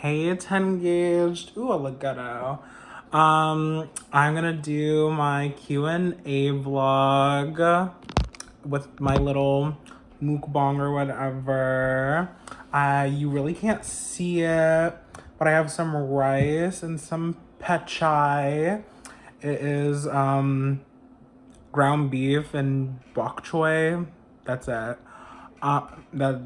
Hey, 10 gauged. Ooh, I look ghetto. I'm gonna do my Q&A vlog with my little mukbang or whatever. You really can't see it, but I have some rice and some pad chai. It is ground beef and bok choy. That's it. That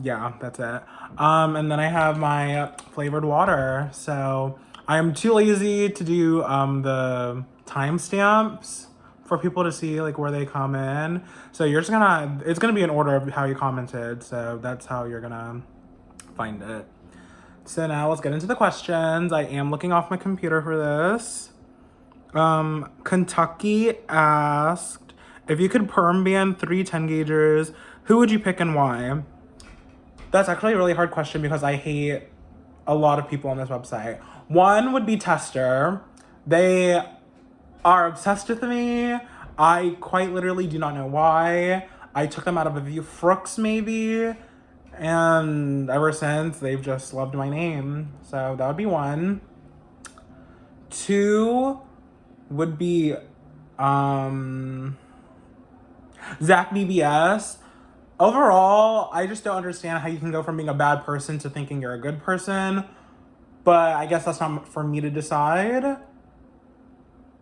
yeah, that's it. And then I have my flavored water. So I am too lazy to do the timestamps for people to see like where they come in. So you're just gonna it's gonna be in order of how you commented. So that's how you're gonna find it. So now let's get into the questions. I am looking off my computer for this. Kentucky asked, if you could perm ban 3 10 gaugers, who would you pick and why? That's actually a really hard question because I hate a lot of people on this website. One would be Tester. They are obsessed with me. I quite literally do not know why. I took them out of a few frooks maybe, and ever since they've just loved my name. So that would be one. Two would be Zach BBS. Overall, I just don't understand how you can go from being a bad person to thinking you're a good person. But I guess that's not for me to decide.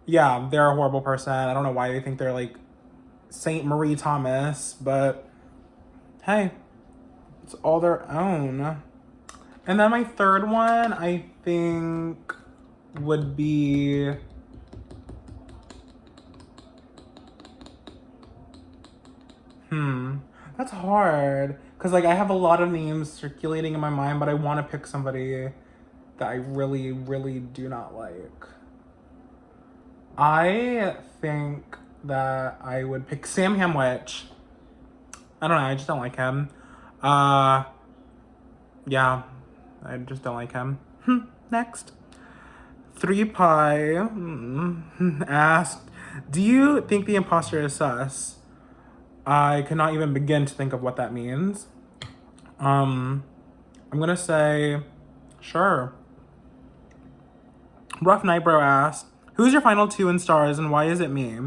Yeah, they're a horrible person. I don't know why they think they're like Saint Marie Thomas, but hey, it's all their own. And then my third one, I think, would be that's hard. Cause like I have a lot of names circulating in my mind, but I want to pick somebody that I really, really do not like. I think that I would pick Sam Hamwich. I don't know, I just don't like him. Yeah, I just don't like him. Next. 3Pie asked, do you think the imposter is sus? I cannot even begin to think of what that means. I'm gonna say, sure. Rough Nightbro asked, who's your final 2 in stars and why is it me?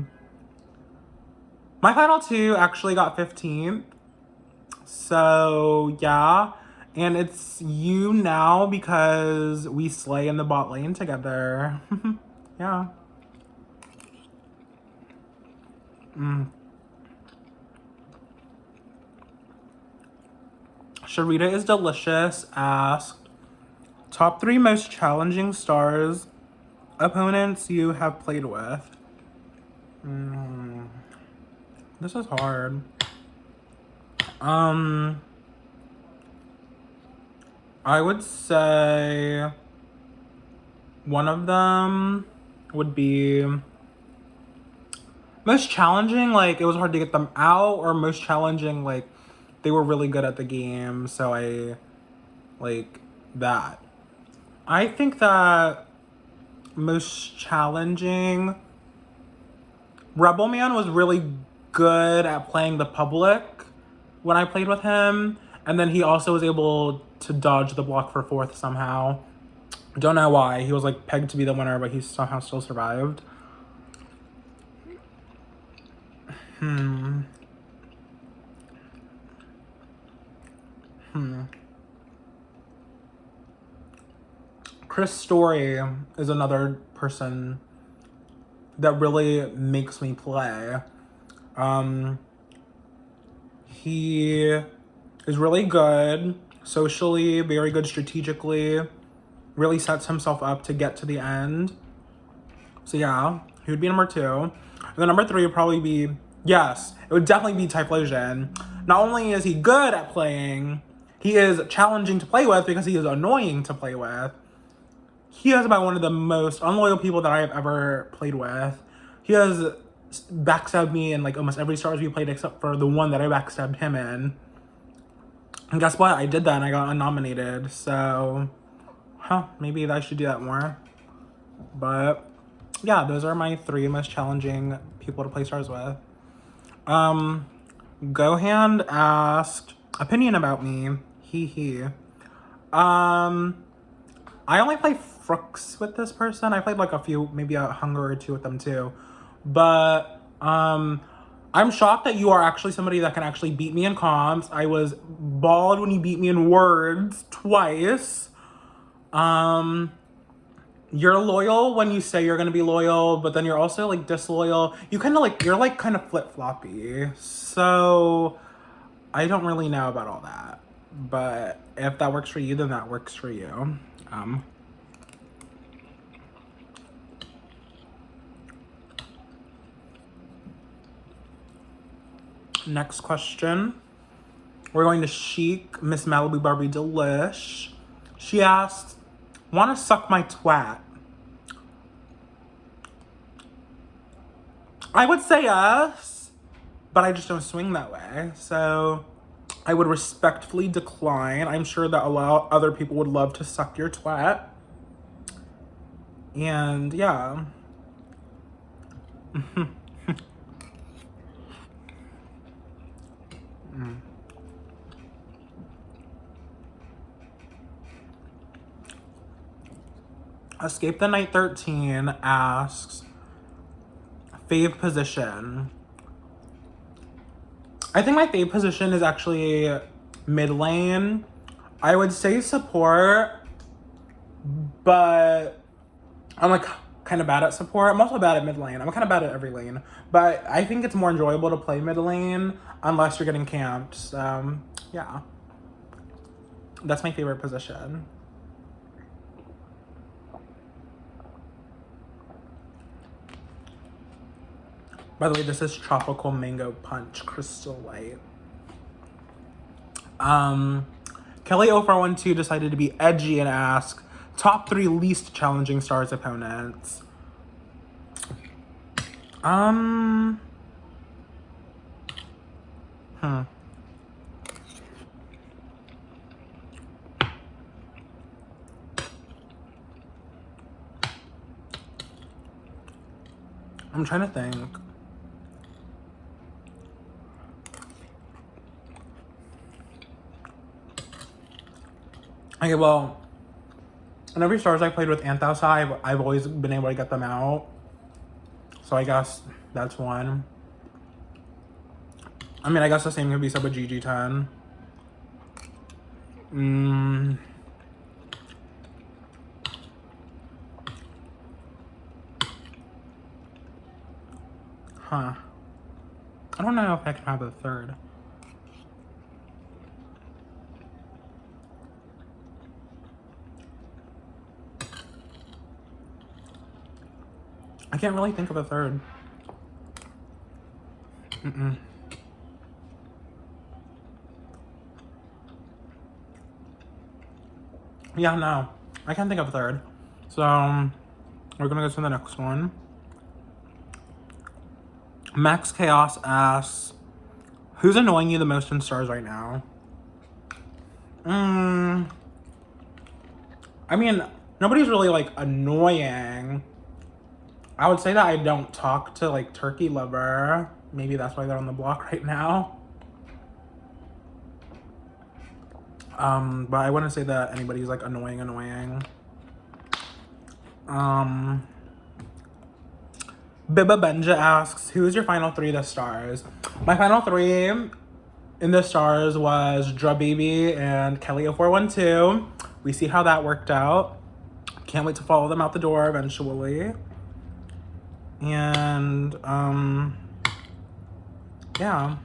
My final 2 actually got 15th. So yeah. And it's you now because we slay in the bot lane together. Yeah. Sharita is delicious asked, top 3 most challenging stars opponents you have played with. This is hard. I would say one of them would be most challenging, like it was hard to get them out, or most challenging, like they were really good at the game, so I like that. I think that most challenging, Rebel Man was really good at playing the public when I played with him, and then he also was able to dodge the block for 4th somehow. Don't know why. He was like pegged to be the winner, but he somehow still survived. Chris Story is another person that really makes me play. He is really good socially, very good strategically, really sets himself up to get to the end. So yeah, he would be number 2. And then number 3 would probably be, yes, it would definitely be Typhlosion. Not only is he good at playing, he is challenging to play with because he is annoying to play with. He is about one of the most unloyal people that I have ever played with. He has backstabbed me in like almost every Stars we played except for the one that I backstabbed him in. And guess what? I did that and I got unnominated. So, maybe I should do that more. But yeah, those are my 3 most challenging people to play Stars with. Gohand asked, opinion about me. He. I only play Frooks with this person. I played like a few, maybe a Hunger or two with them too. But I'm shocked that you are actually somebody that can actually beat me in comps. I was bald when you beat me in words twice. You're loyal when you say you're gonna be loyal, but then you're also like disloyal. You kind of like, you're like kind of flip-floppy. So I don't really know about all that. But if that works for you, then that works for you. Next question. We're going to Chic, Miss Malibu Barbie Delish. She asked, wanna suck my twat? I would say yes, but I just don't swing that way. So I would respectfully decline. I'm sure that a lot of other people would love to suck your twat. And yeah. Escape the Night 13 asks, fave position. I think my fave position is actually mid lane. I would say support, but I'm like kind of bad at support. I'm also bad at mid lane. I'm kind of bad at every lane, but I think it's more enjoyable to play mid lane unless you're getting camped. So yeah, that's my favorite position. By the way, this is Tropical Mango Punch Crystal Light. Kelly0412 decided to be edgy and ask, top 3 least challenging Stars opponents. I'm trying to think. Okay, well, in every Stars I played with Anthousa, I've always been able to get them out. So I guess that's one. I mean, I guess the same could be said with GG10. Huh. I don't know if I can have a third. I can't really think of a third. Yeah, no. I can't think of a third. So, we're gonna go to the next one. Max Chaos asks, who's annoying you the most in Stars right now? I mean, nobody's really, like, annoying. I would say that I don't talk to, like, Turkey Lover. Maybe that's why they're on the block right now. But I wouldn't say that anybody's, like, annoying. Bibba Benja asks, who's your final 3 this Stars? My final 3 in the Stars was Dra Baby and Kelly0412. We see how that worked out. Can't wait to follow them out the door eventually. And, yeah.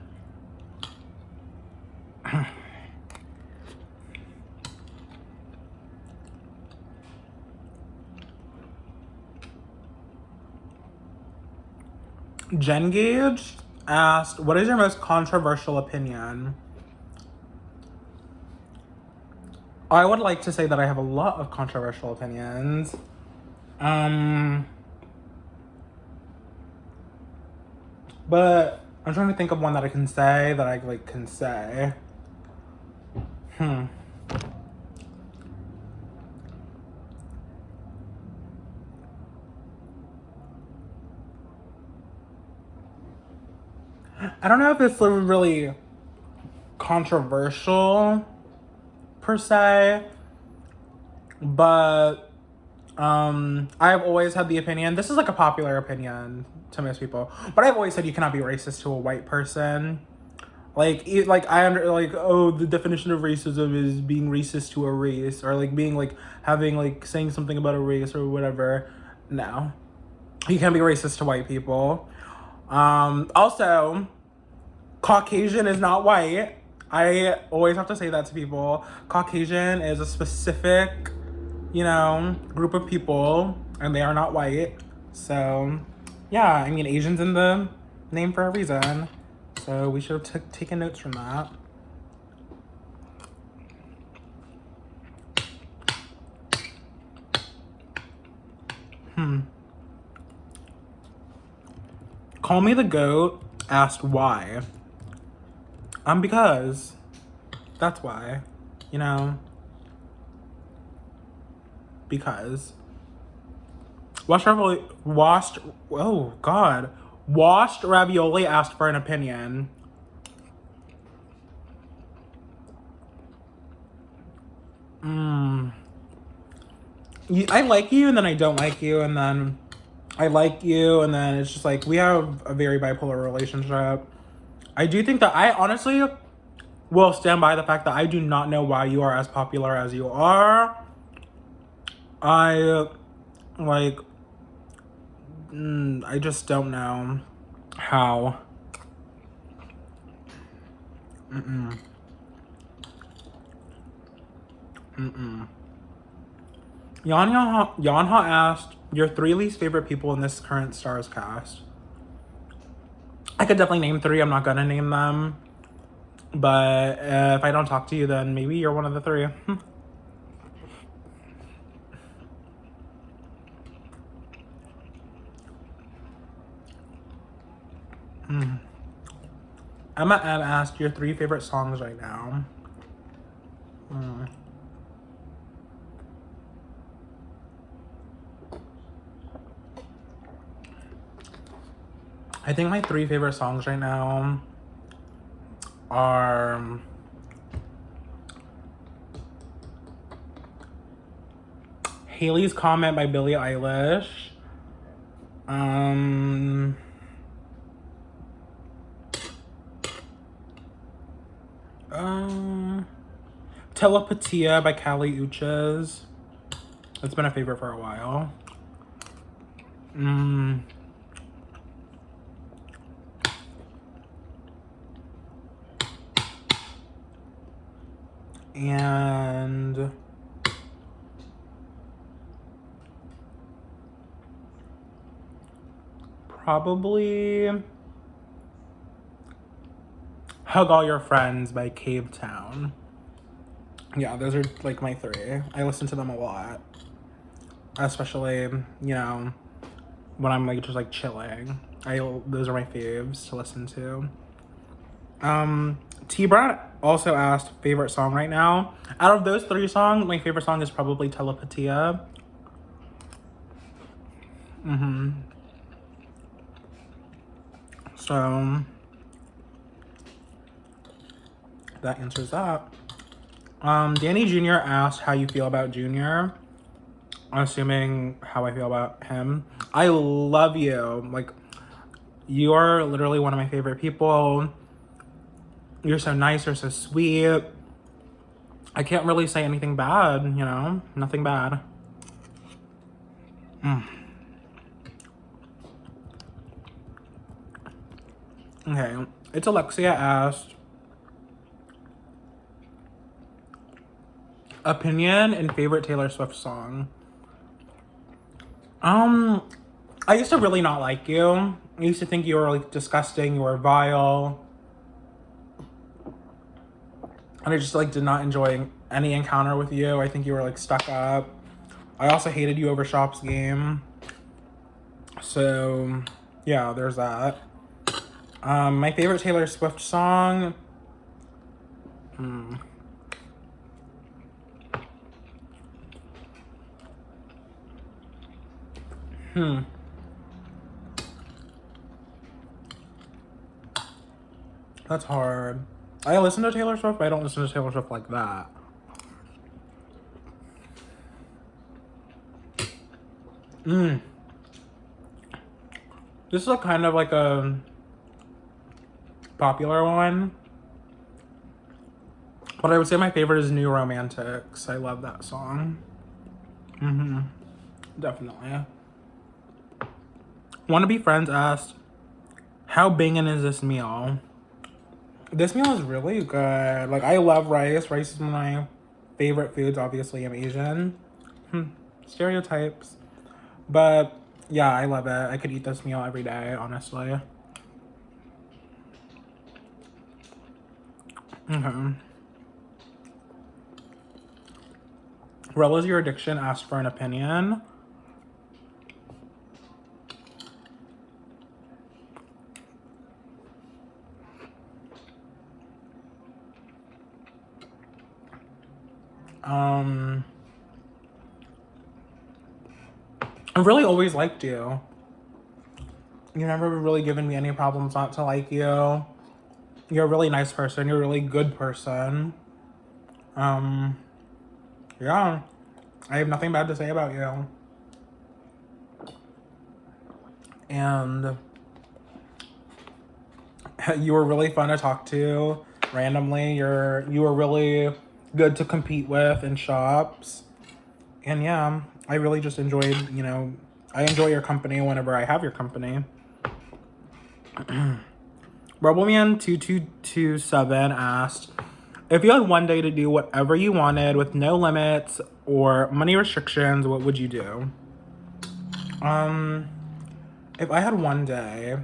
Jen Gage asked, what is your most controversial opinion? I would like to say that I have a lot of controversial opinions. But I'm trying to think of one that I can say that I like can say. I don't know if it's really controversial per se, But I've always had the opinion, this is like a popular opinion to most people, but I've always said you cannot be racist to a white person. Like oh, the definition of racism is being racist to a race, or like being like having like saying something about a race or whatever. No, you can't be racist to white people. Also, Caucasian is not white. I always have to say that to people. Caucasian is a specific, group of people, and they are not white. So, yeah, I mean, Asian's in the name for a reason. So we should have taken notes from that. Call Me the Goat asked why. Because that's why, because washed ravioli asked for an opinion. I like you, and then I don't like you, and then I like you, and then it's just like we have a very bipolar relationship. I do think that I honestly will stand by the fact that I do not know why you are as popular as you are. I just don't know how. Yanha asked your 3 least favorite people in this current Stars cast. I could definitely name 3. I'm not gonna name them. But if I don't talk to you, then maybe you're one of the 3. Emma M asked your 3 favorite songs right now. I think my 3 favorite songs right now are Haley's Comment by Billie Eilish. Telepatia by Kali Uchis. It's been a favorite for a while. And probably Hug All Your Friends by Cave Town. Yeah, those are like my 3. I listen to them a lot. Especially, when I'm like just like chilling. Those are my faves to listen to. T-Brown also asked favorite song right now. Out of those 3 songs, my favorite song is probably Telepatia. So that answers that. Danny Jr. asked how you feel about Junior. I'm assuming how I feel about him. I love you. Like, you are literally one of my favorite people. You're so nice. You're so sweet. I can't really say anything bad, Nothing bad. Okay. It's Alexia asked, opinion and favorite Taylor Swift song. I used to really not like you. I used to think you were like disgusting, you were vile. And I just like did not enjoy any encounter with you. I think you were like stuck up. I also hated you over Shop's Game. So yeah, there's that. My favorite Taylor Swift song. That's hard. I listen to Taylor Swift, but I don't listen to Taylor Swift like that. This is a kind of like a popular one. But I would say my favorite is New Romantics. I love that song. Definitely. Wanna Be Friends asked, how banging is this meal? This meal is really good. Like, I love rice. Rice is one of my favorite foods. Obviously, I'm Asian. Stereotypes. But, yeah, I love it. I could eat this meal every day, honestly. Okay. Relish Your Addiction asked for an opinion. I've really always liked you. You never really given me any problems not to like you. You're a really nice person. You're a really good person. Yeah. I have nothing bad to say about you. And you were really fun to talk to randomly. You were really good to compete with in shops. And yeah, I really just enjoyed, I enjoy your company whenever I have your company. Rebelman2227 asked, if you had one day to do whatever you wanted with no limits or money restrictions, what would you do? If I had one day,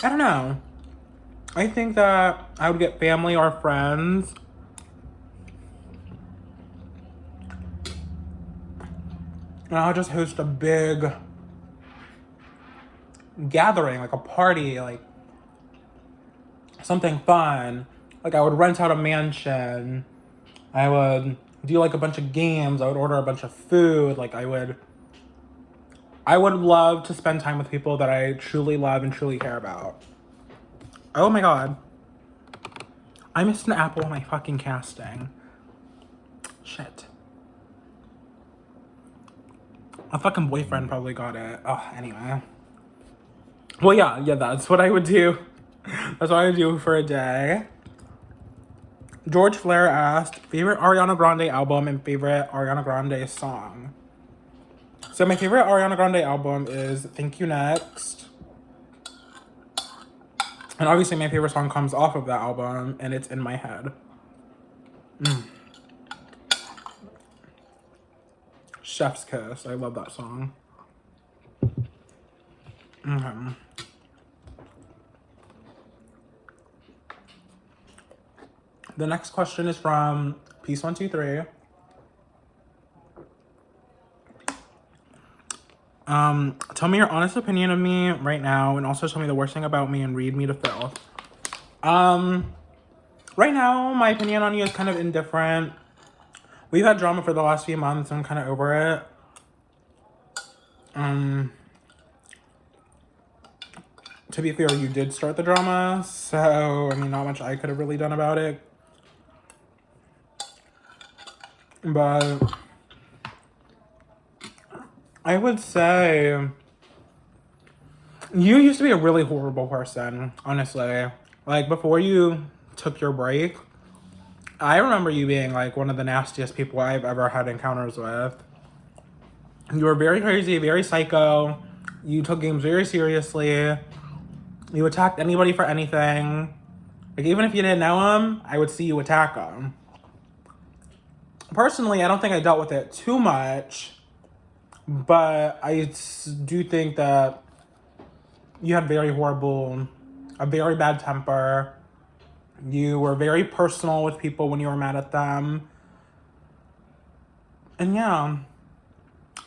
I don't know. I think that I would get family or friends and I'll just host a big gathering, like a party, like something fun. Like I would rent out a mansion. I would do like a bunch of games. I would order a bunch of food. Like I would love to spend time with people that I truly love and truly care about. Oh my god. I missed an apple in my fucking casting. Shit. My fucking boyfriend probably got it. Oh, anyway. Well, yeah, that's what I would do. That's what I would do for a day. George Flair asked, favorite Ariana Grande album and favorite Ariana Grande song. So my favorite Ariana Grande album is Thank You Next. And obviously my favorite song comes off of that album, and it's In My Head. Chef's Kiss. I love that song. Okay. The next question is from Peace123. Tell me your honest opinion of me right now, and also tell me the worst thing about me and read me to filth. Right now, my opinion on you is kind of indifferent. We've had drama for the last few months, and I'm kind of over it. To be fair, you did start the drama, so, I mean, not much I could have really done about it. But I would say you used to be a really horrible person, honestly. Like, before you took your break, I remember you being, like, one of the nastiest people I've ever had encounters with. You were very crazy, very psycho. You took games very seriously. You attacked anybody for anything. Like, even if you didn't know them, I would see you attack them. Personally, I don't think I dealt with it too much. But I do think that you had a very bad temper. You were very personal with people when you were mad at them. And yeah,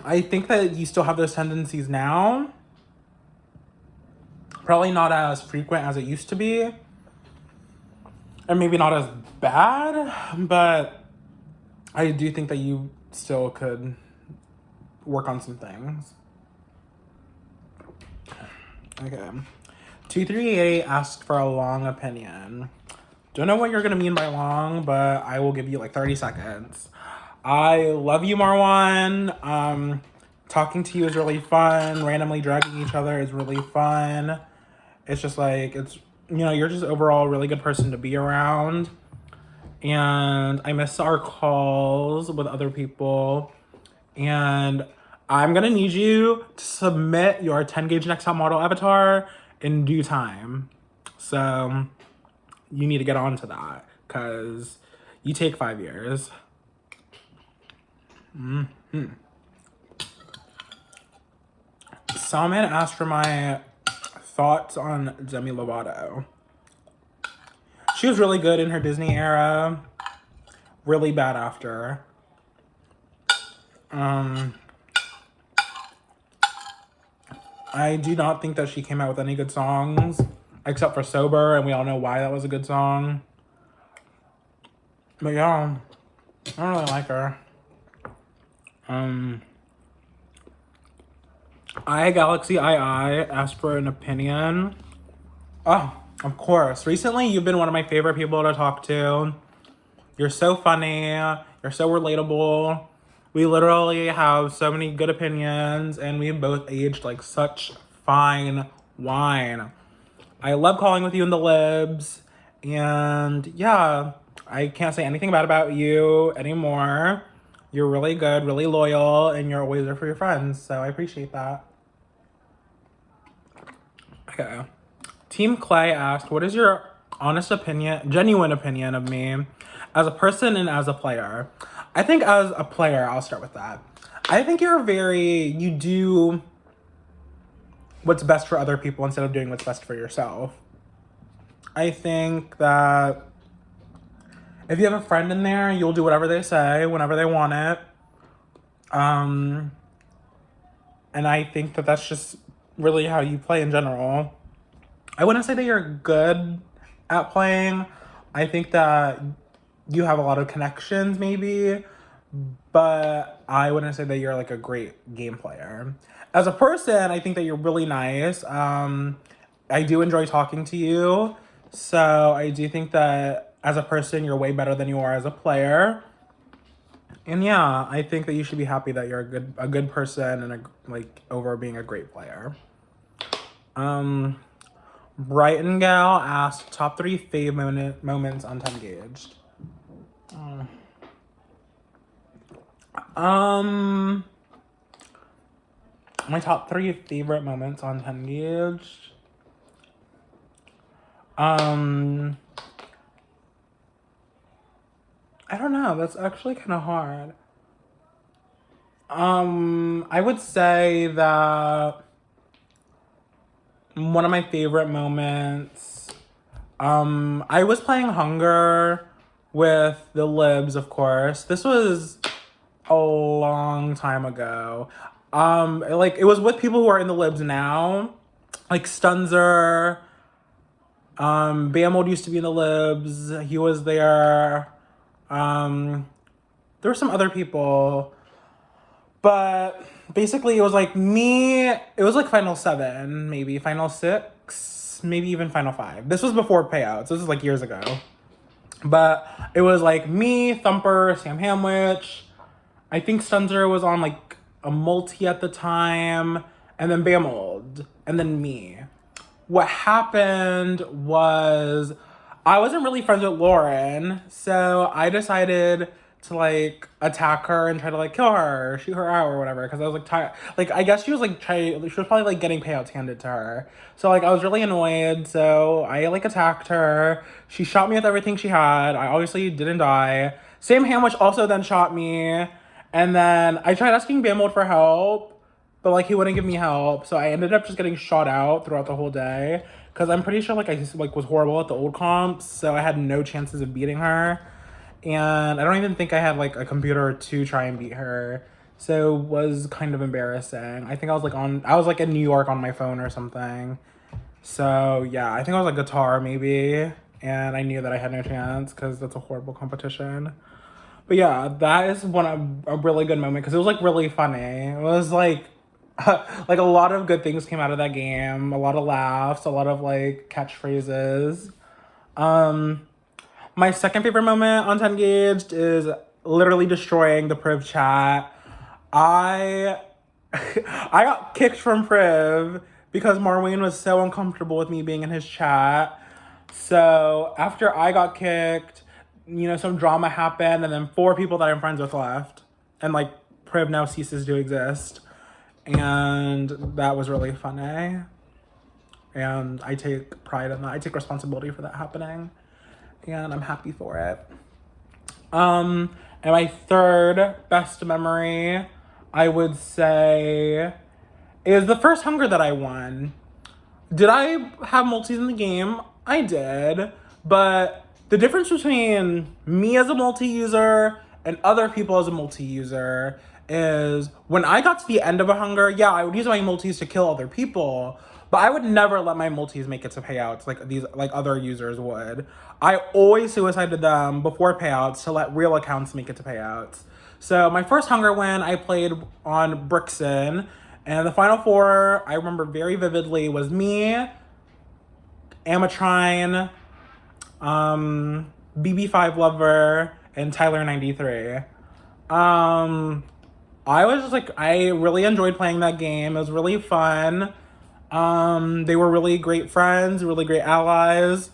I think that you still have those tendencies now. Probably not as frequent as it used to be. And maybe not as bad, but I do think that you still could work on some things. Okay. 238 asked for a long opinion. Don't know what you're gonna mean by long, but I will give you like 30 seconds. I love you, Marwan. Talking to you is really fun. Randomly dragging each other is really fun. It's just like, you're just overall a really good person to be around. And I miss our calls with other people. And I'm gonna need you to submit your 10 gauge next top model avatar in due time. So you need to get on to that because you take 5 years. Salman asked for my thoughts on Demi Lovato. She was really good in her Disney era. Really bad after. I do not think that she came out with any good songs, except for Sober, and we all know why that was a good song. But yeah, I don't really like her. Galaxy II asked for an opinion. Oh, of course. Recently, you've been one of my favorite people to talk to. You're so funny. You're so relatable. We literally have so many good opinions, and we've both aged like such fine wine. I love calling with you in the libs, and yeah, I can't say anything bad about you anymore. You're really good, really loyal, and you're always there for your friends, so I appreciate that. Okay. Team Clay asked, what is your honest opinion, genuine opinion of me as a person and as a player? I think as a player, I'll start with that. I think you do what's best for other people instead of doing what's best for yourself. I think that if you have a friend in there, you'll do whatever they say whenever they want it. And I think that that's just really how you play in general. I wouldn't say that you're good at playing. I think that you have a lot of connections maybe, but I wouldn't say that you're like a great game player. As a person, I think that you're really nice. I do enjoy talking to you. So I do think that as a person, you're way better than you are as a player. And yeah, I think that you should be happy that you're a good person and over being a great player. Brighton Gal asked top 3 fave moments on 10 Gauged. My top 3 favorite moments on 10 Gauged. I don't know. That's actually kind of hard. I would say that one of my favorite moments, I was playing Hunger with the Libs, of course. This was a long time ago. It was with people who are in the Libs now, like Stunzer. Bamold used to be in the Libs. He was there. There were some other people, but basically it was like me. It was like Final 7, maybe Final 6, maybe even Final 5. This was before payouts. This was like years ago. But it was like me, Thumper, Sam Hamwich. I think Stunzer was on like a multi at the time, and then Bamold, and then me. What happened was I wasn't really friends with Lauren, so I decided to like attack her and try to like kill her, shoot her out or whatever, because I was like tired. Like I guess she was probably like getting payouts handed to her. So like I was really annoyed, so I like attacked her. She shot me with everything she had. I obviously didn't die. Sam Hamwich also then shot me, and then I tried asking Bamold for help, but like he wouldn't give me help. So I ended up just getting shot out throughout the whole day. Because I'm pretty sure like I just like was horrible at the old comps, so I had no chances of beating her. And I don't even think I had like a computer to try and beat her. So it was kind of embarrassing. I think I was like in New York on my phone or something. So yeah, I think I was like guitar maybe. And I knew that I had no chance because that's a horrible competition. But yeah, that is a really good moment because it was like really funny. It was like like a lot of good things came out of that game. A lot of laughs, a lot of like catchphrases. My second favorite moment on 10 Gaged is literally destroying the Priv chat. I I got kicked from Priv because Marwayne was so uncomfortable with me being in his chat. So after I got kicked, some drama happened, and then 4 people that I'm friends with left. And like Priv now ceases to exist. And that was really funny. And I take pride in that. I take responsibility for that happening. And I'm happy for it. And my third best memory, I would say, is the first hunger that I won. Did I have multis in the game? I did. But the difference between me as a multi-user and other people as a multi-user is when I got to the end of a hunger, yeah, I would use my multis to kill other people, but I would never let my multis make it to payouts like other users would. I always suicided them before payouts to let real accounts make it to payouts. So my first hunger win, I played on Brixton, and the final 4 I remember very vividly was me, Amatrine, BB5 Lover, and Tyler93. I was just like, I really enjoyed playing that game. It was really fun. They were really great friends, really great allies.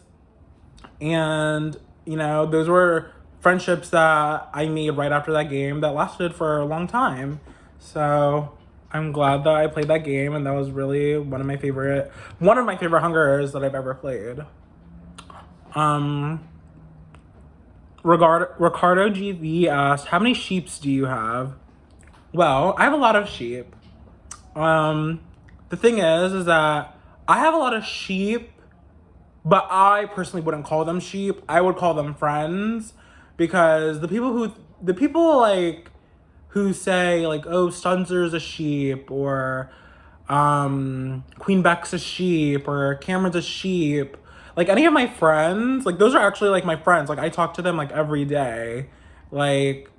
And, those were friendships that I made right after that game that lasted for a long time. So I'm glad that I played that game, and that was really one of my favorite hungers that I've ever played. Ricardo GV asked, how many sheeps do you have? Well, I have a lot of sheep. The thing is that I have a lot of sheep, but I personally wouldn't call them sheep. I would call them friends, because the people who say like, oh, Stunzer's a sheep, or Queen Beck's a sheep, or Cameron's a sheep. Like, any of my friends, like, those are actually like my friends. Like, I talk to them like every day. Like,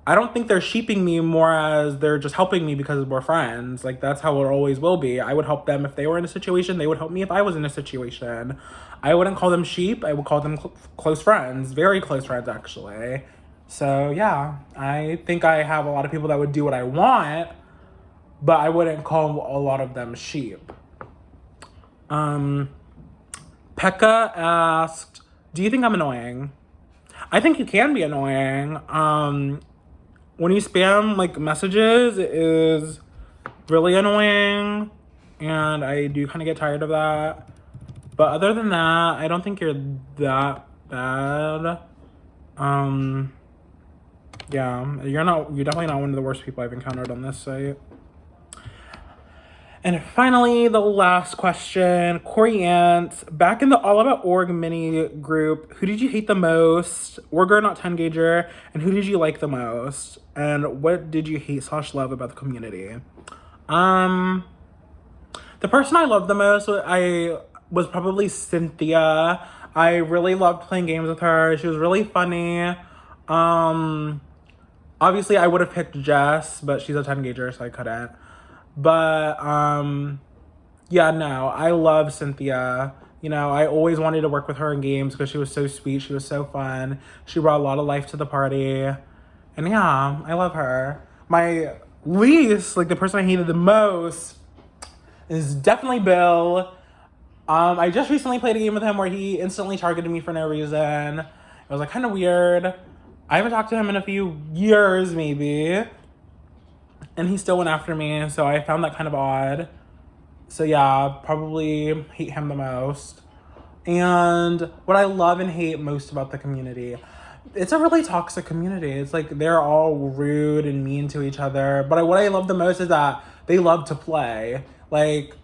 I don't think they're sheeping me more as they're just helping me because we're friends. Like, that's how it always will be. I would help them if they were in a situation. They would help me if I was in a situation. I wouldn't call them sheep. I would call them close friends. Very close friends, actually. So, yeah. I think I have a lot of people that would do what I want, but I wouldn't call a lot of them sheep. Pekka asked, do you think I'm annoying? I think you can be annoying. When you spam like messages, it is really annoying, and I do kind of get tired of that. But other than that, I don't think you're that bad. Yeah, you're definitely not one of the worst people I've encountered on this site. And finally, the last question, Corey Ants, back in the All About Org mini group, who did you hate the most? Org or not 10 Gager, and who did you like the most? And what did you hate / love about the community? The person I loved the most was probably Cynthia. I really loved playing games with her. She was really funny. Obviously I would have picked Jess, but she's a 10 Gager, so I couldn't. But, yeah, no, I love Cynthia. I always wanted to work with her in games because she was so sweet. She was so fun. She brought a lot of life to the party. And yeah, I love her. My least, like the person I hated the most, is definitely Bill. I just recently played a game with him where he instantly targeted me for no reason. It was like kind of weird. I haven't talked to him in a few years, maybe. And he still went after me, so I found that kind of odd. So yeah, probably hate him the most. And what I love and hate most about the community, it's a really toxic community. It's like they're all rude and mean to each other. But what I love the most is that they love to play. Like,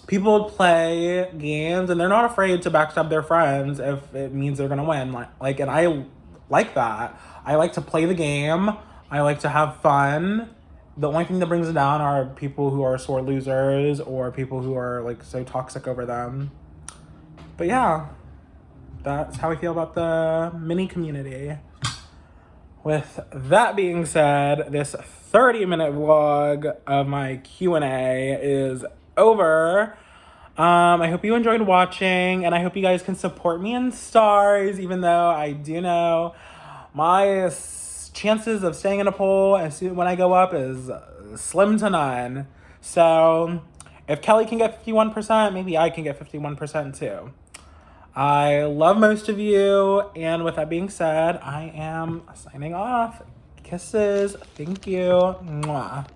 people play games and they're not afraid to backstab their friends if it means they're gonna win. Like, and I like that. I like to play the game. I like to have fun. The only thing that brings it down are people who are sore losers or people who are like so toxic over them. But yeah, that's how I feel about the mini community. With that being said, this 30-minute vlog of my Q&A is over. I hope you enjoyed watching, and I hope you guys can support me in stars, even though I do know my chances of staying in a poll as soon when I go up is slim to none. So if Kelly can get 51%, maybe I can get 51% too. I love most of you, and with that being said, I am signing off. Kisses. Thank you. Mwah.